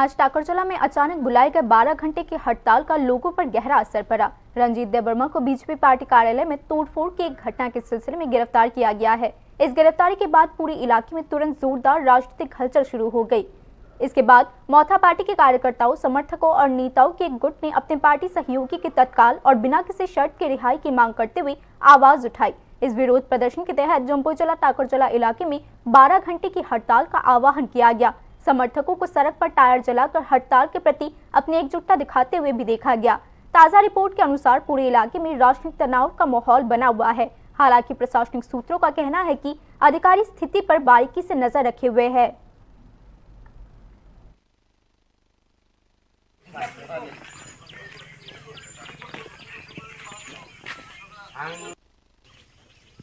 आज तकरजल में अचानक बुलाए गए 12 घंटे की हड़ताल का लोगों पर गहरा असर पड़ा। रंजीत देवर्मा को बीजेपी पार्टी कार्यालय में तोड़फोड़ की एक घटना के सिलसिले में गिरफ्तार किया गया है। इस गिरफ्तारी के बाद पूरे इलाके में तुरंत जोरदार राजनीतिक हलचल शुरू हो गई। इसके बाद मौथा पार्टी के कार्यकर्ताओं, समर्थकों और नेताओं के एक गुट ने अपने पार्टी सहयोगी के तत्काल और बिना किसी शर्त के रिहाई की मांग करते हुए आवाज उठाई। इस विरोध प्रदर्शन के तहत जम्पोजला तकरजला इलाके में 12 घंटे की हड़ताल का आह्वान किया गया। समर्थकों को सड़क पर टायर जलाकर हड़ताल के प्रति अपनी एकजुटता दिखाते हुए भी देखा गया। ताजा रिपोर्ट के अनुसार पूरे इलाके में राजनीतिक तनाव का माहौल बना हुआ है। हालांकि प्रशासनिक सूत्रों का कहना है कि अधिकारी स्थिति पर बारीकी से नजर रखे हुए हैं।